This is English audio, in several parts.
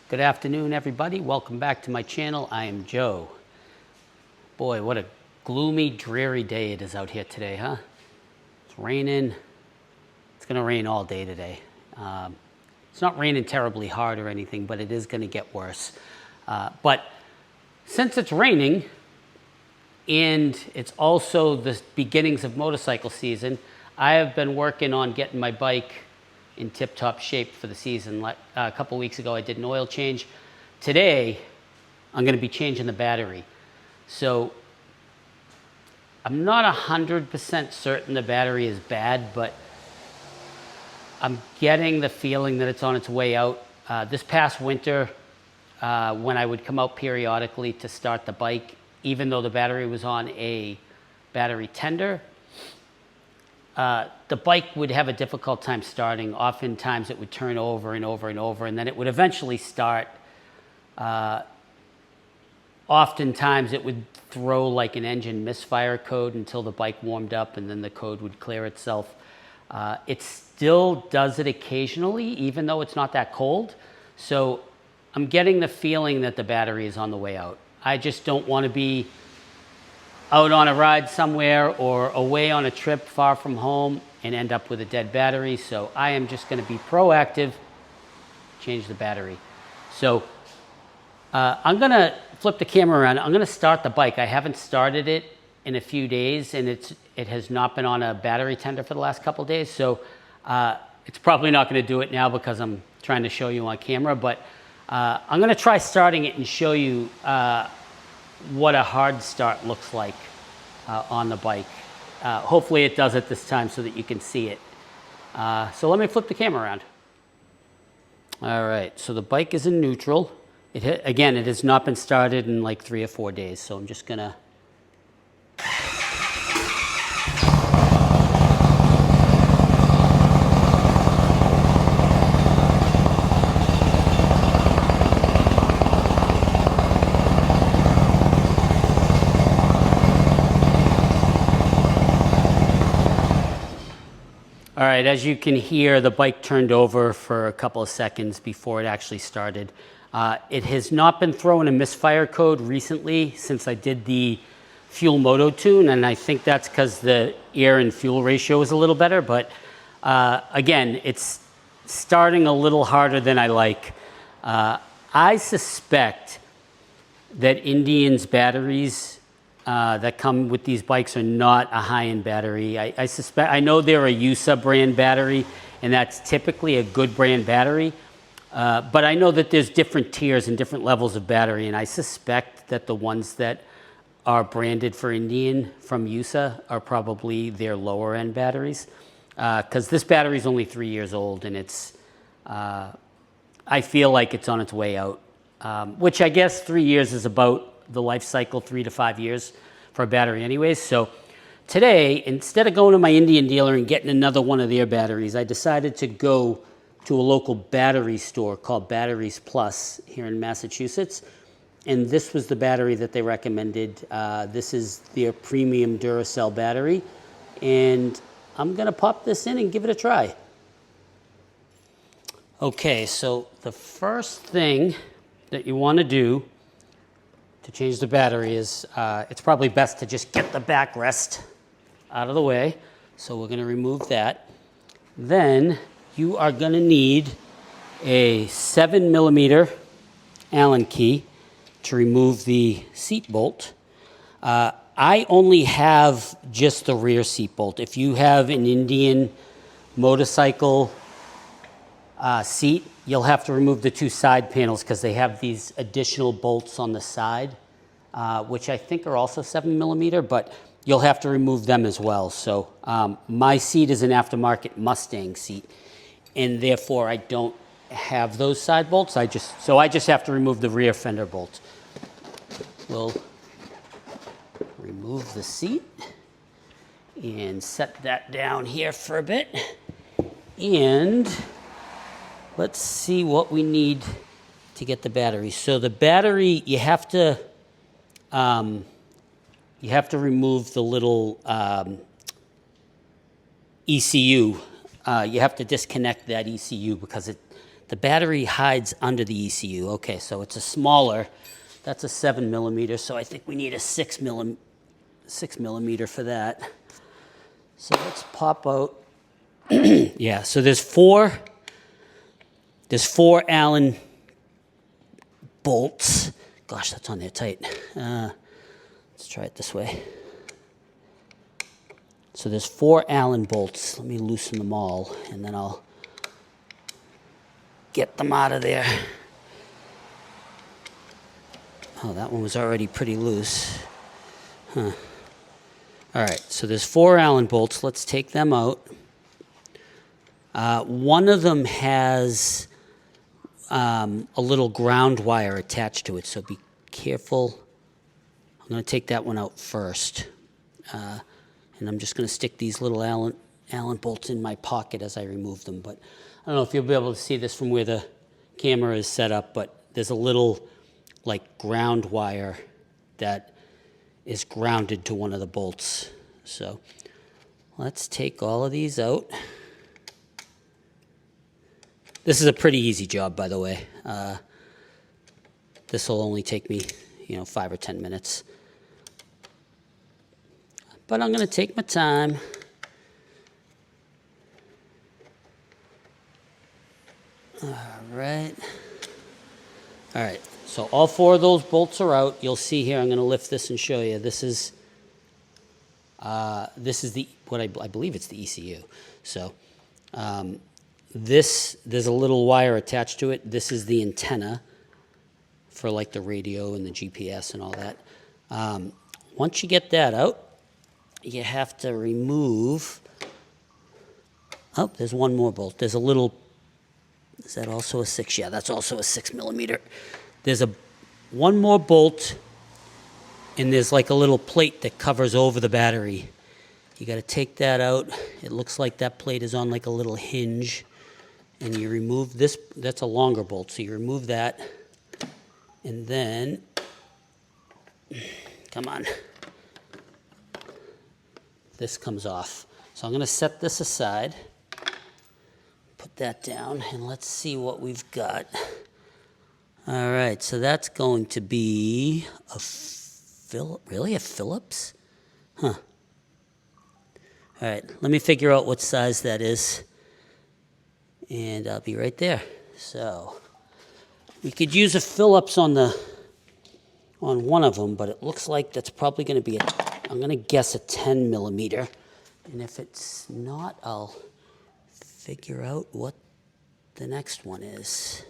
Good afternoon, everybody. Welcome back to my channel. I am Joe. Boy, what a gloomy, dreary day it is out here today, huh? It's raining. It's going to rain all day today. It's not raining terribly hard or anything, but it is going to get worse. But since it's raining and it's also the beginnings of motorcycle season, I have been working on getting my bike in tip-top shape for the season. A couple weeks ago, I did an oil change. Today, I'm going to be changing the battery. So I'm not 100% certain the battery is bad, but I'm getting the feeling that it's on its way out. This past winter, when I would come out periodically to start the bike, even though the battery was on a battery tender, the bike would have a difficult time starting. Oftentimes it would turn over and over and over, and then it would eventually start. Oftentimes it would throw like an engine misfire code until the bike warmed up, and then the code would clear itself. It still does it occasionally, even though it's not that cold. So I'm getting the feeling that the battery is on the way out. I just don't want to be out on a ride somewhere or away on a trip far from home and end up with a dead battery. So I am just going to be proactive, change the battery. So I'm going to flip the camera around. I'm going to start the bike. I haven't started it in a few days, and it has not been on a battery tender for the last couple of days. So it's probably not going to do it now because I'm trying to show you on camera, but I'm going to try starting it and show you what a hard start looks like on the bike. Hopefully it does it this time so that you can see it. So let me flip the camera around. All right, so the bike is in neutral. Again, it has not been started in like 3 or 4 days, so I'm just gonna All right, as you can hear, the bike turned over for a couple of seconds before it actually started. It has not been throwing a misfire code recently since I did the fuel moto tune, and I think that's because the air and fuel ratio is a little better, but again, it's starting a little harder than I like. I suspect that Indian's batteries that come with these bikes are not a high-end battery. I know they're a USA brand battery, and that's typically a good brand battery. But I know that there's different tiers and different levels of battery, and I suspect that the ones that are branded for Indian from USA are probably their lower-end batteries. Because this battery is only 3 years old, and I feel like it's on its way out. Which I guess 3 years is about the life cycle, 3 to 5 years for a battery anyways. So today, instead of going to my Indian dealer and getting another one of their batteries, I decided to go to a local battery store called Batteries Plus here in Massachusetts. And this was the battery that they recommended. This is their premium Duracell battery. And I'm gonna pop this in and give it a try. Okay, so the first thing that you wanna do to change the battery is, it's probably best to just get the backrest out of the way. So we're gonna remove that. Then you are gonna need a 7mm Allen key to remove the seat bolt. I only have just the rear seat bolt. If you have an Indian motorcycle seat, you'll have to remove the 2 side panels because they have these additional bolts on the side, which I think are also 7mm, but you'll have to remove them as well. So my seat is an aftermarket Mustang seat, and therefore I don't have those side bolts. I just have to remove the rear fender bolts. We'll remove the seat and set that down here for a bit. And let's see what we need to get the battery. So the battery, you have to remove the little ECU. You have to disconnect that ECU because The battery hides under the ECU. Okay, so it's a smaller, that's a 7mm, so I think we need a 6mm for that. So let's pop out. Yeah, so there's four Allen bolts. Gosh, that's on there tight. Let's try it this way. So there's 4 Allen bolts. Let me loosen them all, and then I'll get them out of there. Oh, that one was already pretty loose. Huh. All right, so there's 4 Allen bolts. Let's take them out. One of them has a little ground wire attached to it, so be careful. I'm going to take that one out first. And I'm just going to stick these little Allen bolts in my pocket as I remove them. But I don't know if you'll be able to see this from where the camera is set up, but there's a little like ground wire that is grounded to one of the bolts. So let's take all of these out. This is a pretty easy job, by the way. This will only take me, 5 or 10 minutes. But I'm going to take my time. All right. All right. So all 4 of those bolts are out. You'll see here. I'm going to lift this and show you. This is the what I believe it's the ECU. So there's a little wire attached to it. This is the antenna for like the radio and the GPS and all that. Once you get that out, you have to remove. Oh, there's one more bolt. There's a little. Is that also a 6? Yeah, that's also a 6mm. There's one more bolt, and there's like a little plate that covers over the battery. You got to take that out. It looks like that plate is on like a little hinge, and you remove this. That's a longer bolt, so you remove that, and then come on. This comes off. So I'm going to set this aside, put that down, and let's see what we've got. All right, so that's going to be a Phillips? Huh. All right, let me figure out what size that is, and I'll be right there. So we could use a Phillips on one of them, but it looks like that's probably going to be I'm going to guess a 10mm, and if it's not, I'll figure out what the next one is.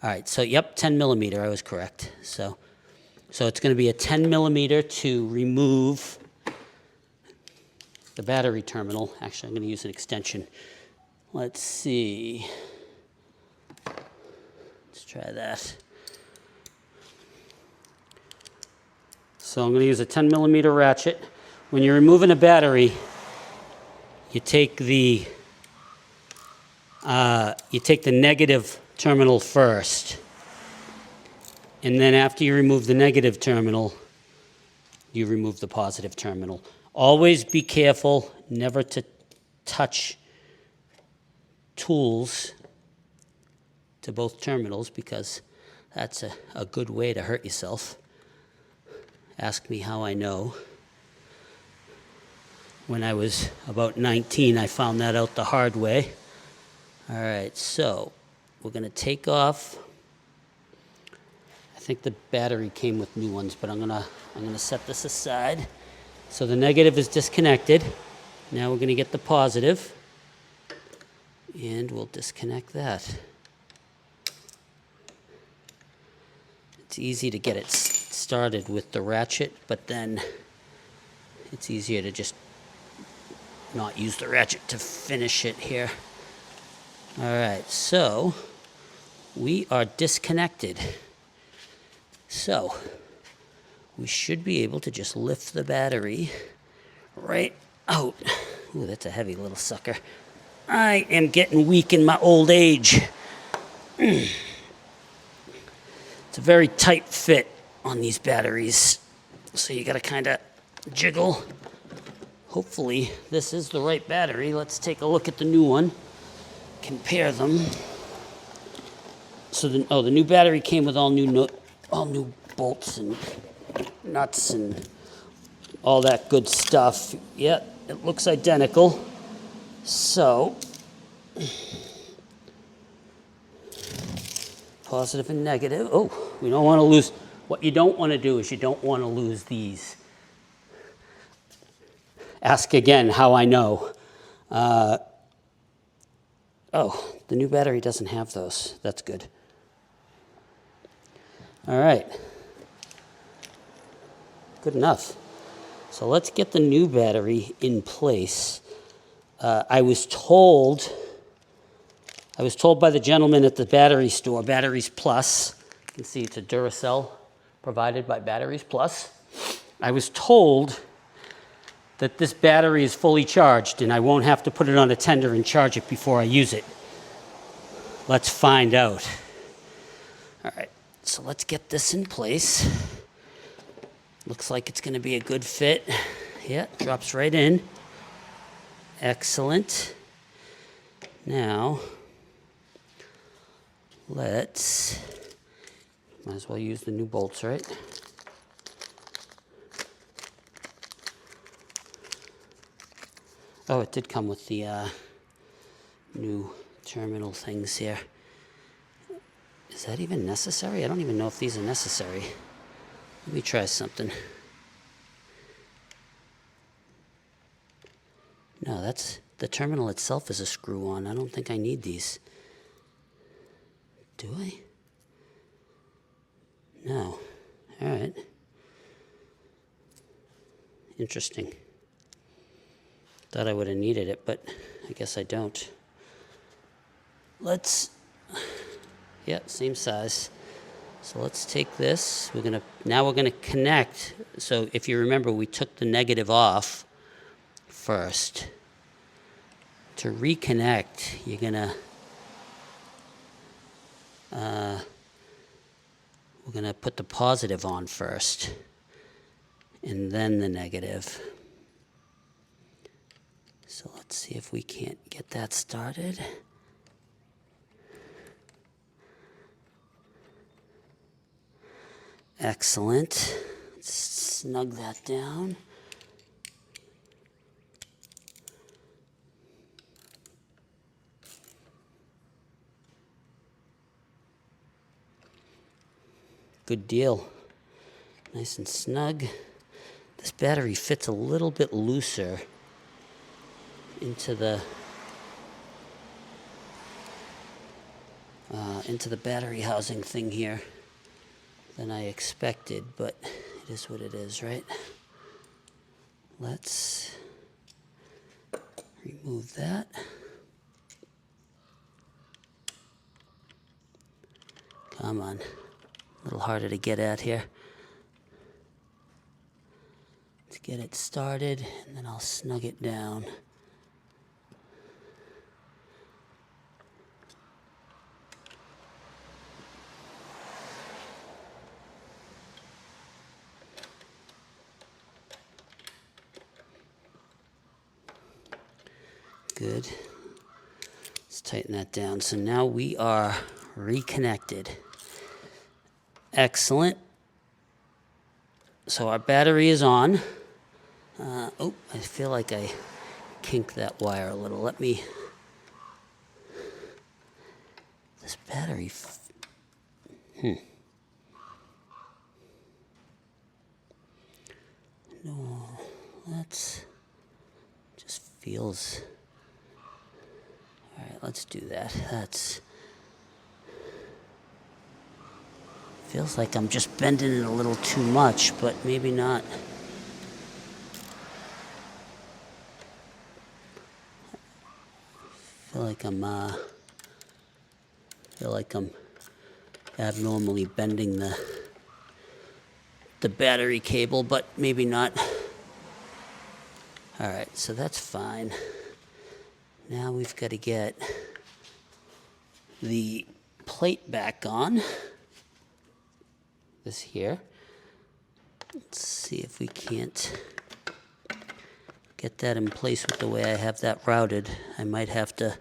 All right, so yep, 10mm, I was correct. So it's going to be a 10mm to remove the battery terminal. Actually, I'm going to use an extension. Let's see. Let's try that. So I'm going to use a 10mm ratchet. When you're removing a battery, you take the negative terminal first, and then after you remove the negative terminal, you remove the positive terminal. Always be careful never to touch tools to both terminals, because that's a good way to hurt yourself. Ask me how I know. When I was about 19, I found that out the hard way. All right, so we're going to take off. I think the battery came with new ones, but I'm gonna set this aside. So the negative is disconnected. Now we're going to get the positive, and we'll disconnect that. It's easy to get it started with the ratchet, but then it's easier to just not use the ratchet to finish it here. All right, so we are disconnected. So we should be able to just lift the battery right out. Ooh, that's a heavy little sucker. I am getting weak in my old age. It's a very tight fit on these batteries, so you gotta kind of jiggle. Hopefully this is the right battery. Let's take a look at the new one, compare them. So the new battery came with all new bolts and nuts and all that good stuff. Yeah, it looks identical. So, positive and negative. Oh, we don't want to lose. What you don't want to do is you don't want to lose these. Ask again how I know. Oh, the new battery doesn't have those. That's good. All right. Good enough. So let's get the new battery in place. I was told by the gentleman at the battery store, Batteries Plus. You can see it's a Duracell provided by Batteries Plus. I was told that this battery is fully charged and I won't have to put it on a tender and charge it before I use it. Let's find out. All right, so let's get this in place. Looks like it's going to be a good fit. Yeah, drops right in. Excellent. Now, might as well use the new bolts, right? Oh, it did come with the new terminal things here. Is that even necessary? I don't even know if these are necessary. Let me try something. No, the terminal itself is a screw-on. I don't think I need these. Do I? No. All right. Interesting. Thought I would have needed it, but I guess I don't. Yeah, same size. So let's take this. Now we're gonna connect. So if you remember, we took the negative off first. To reconnect, we're gonna put the positive on first, and then the negative. So let's see if we can't get that started. Excellent. Let's snug that down. Good deal. Nice and snug. This battery fits a little bit looser into the battery housing thing here than I expected, but it is what it is, right? Let's remove that. Come on. A little harder to get at here. Let's get it started, and then I'll snug it down. Good. Let's tighten that down. So now we are reconnected. Excellent. So our battery is on. Oh, I feel like I kinked that wire a little. This battery. No, that's just feels. All right, let's do that. Feels like I'm just bending it a little too much, but maybe not. Feel like I'm abnormally bending the battery cable, but maybe not. All right, so that's fine. Now we've got to get the plate back on. This here. Let's see if we can't get that in place with the way I have that routed. I might have to.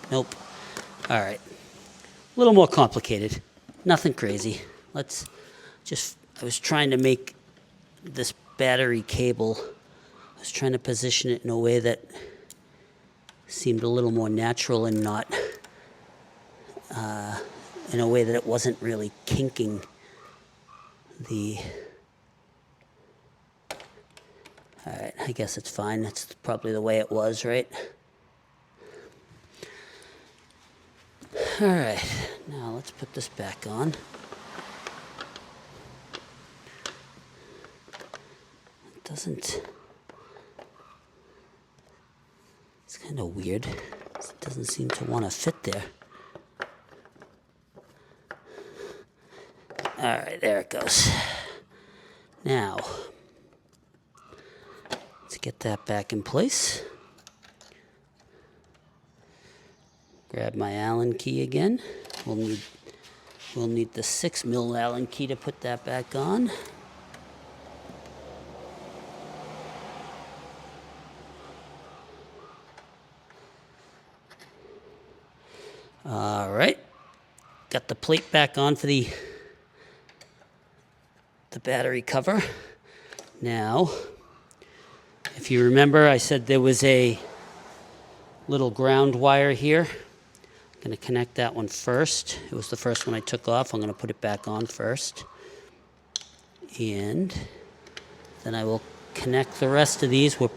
Nope. All right. A little more complicated. Nothing crazy. Let's just, I was trying to make this battery cable, I was trying to position it in a way that seemed a little more natural and not in a way that it wasn't really kinking the... All right, I guess it's fine. That's probably the way it was, right? All right, now let's put this back on. It doesn't... It's kind of weird. It doesn't seem to want to fit there. All right, there it goes. Now, let's get that back in place. Grab my Allen key again. We'll need the 6mm Allen key to put that back on. All right, got the plate back on for the battery cover. Now, if you remember, I said there was a little ground wire here. I'm going to connect that one first. It was the first one I took off. I'm going to put it back on first. And then I will connect the rest of these. We're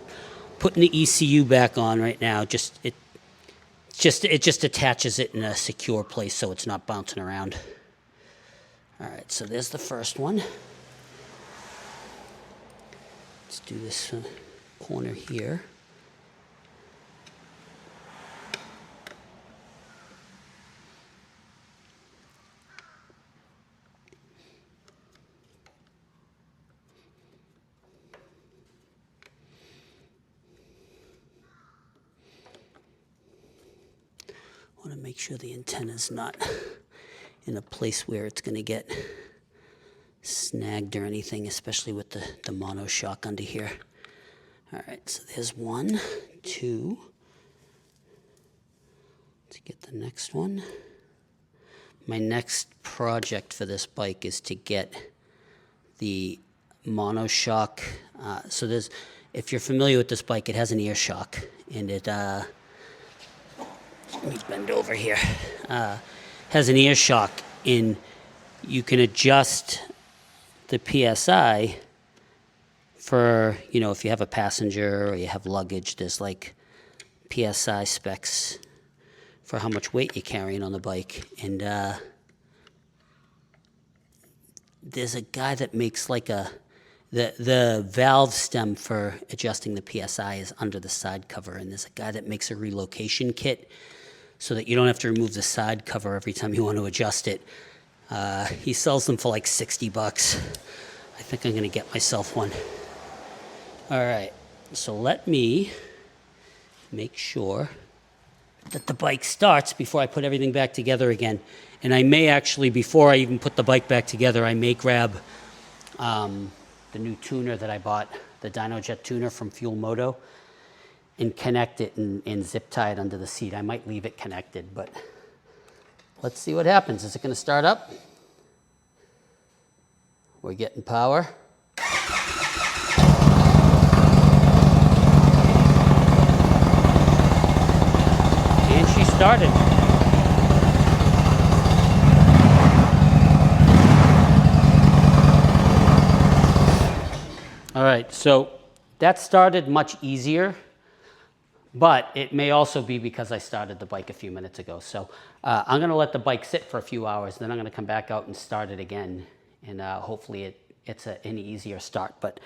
putting the ECU back on right now. It just attaches it in a secure place so it's not bouncing around. All right, so there's the first one. Let's do this corner here. I want to make sure the antenna's not in a place where it's going to get snagged or anything, especially with the monoshock under here. All right, so there's 1, 2. Let's get the next one. My next project for this bike is to get the monoshock. So there's, if you're familiar with this bike, it has an ear shock, and it let me bend over here. Has an ear shock, and you can adjust the PSI for, you know, if you have a passenger or you have luggage, there's like PSI specs for how much weight you're carrying on the bike. And there's a guy that makes like the valve stem for adjusting the PSI is under the side cover, and there's a guy that makes a relocation kit so that you don't have to remove the side cover every time you want to adjust it. He sells them for like $60. I think I'm going to get myself one. All right, so let me make sure that the bike starts before I put everything back together again. And I may actually, before I even put the bike back together, I may grab the new tuner that I bought, the DynoJet tuner from Fuel Moto, and connect it and zip tie it under the seat. I might leave it connected, but let's see what happens. Is it going to start up? We're getting power. And she started. All right, so that started much easier, but it may also be because I started the bike a few minutes ago. So I'm going to let the bike sit for a few hours, then I'm going to come back out and start it again, and hopefully it's an easier start. But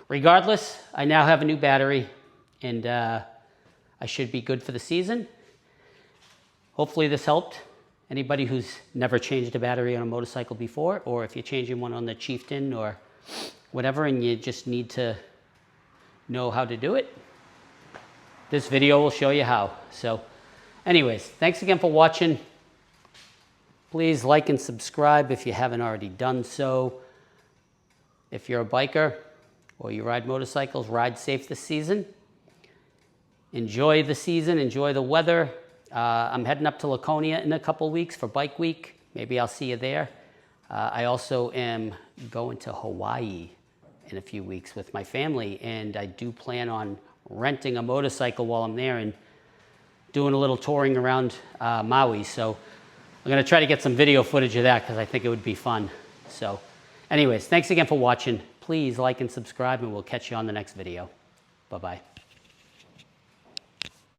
regardless, I now have a new battery, and I should be good for the season. Hopefully this helped anybody who's never changed a battery on a motorcycle before, or if you're changing one on the Chieftain or whatever and you just need to know how to do it. This video will show you how. So anyways, thanks again for watching. Please like and subscribe if you haven't already done so. If you're a biker or you ride motorcycles, ride safe this season. Enjoy the season, enjoy the weather. I'm heading up to Laconia in a couple weeks for Bike Week. Maybe I'll see you there. I also am going to Hawaii in a few weeks with my family, and I do plan on renting a motorcycle while I'm there and doing a little touring around Maui. So I'm going to try to get some video footage of that because I think it would be fun. So anyways, thanks again for watching. Please like and subscribe, and we'll catch you on the next video. Bye-bye.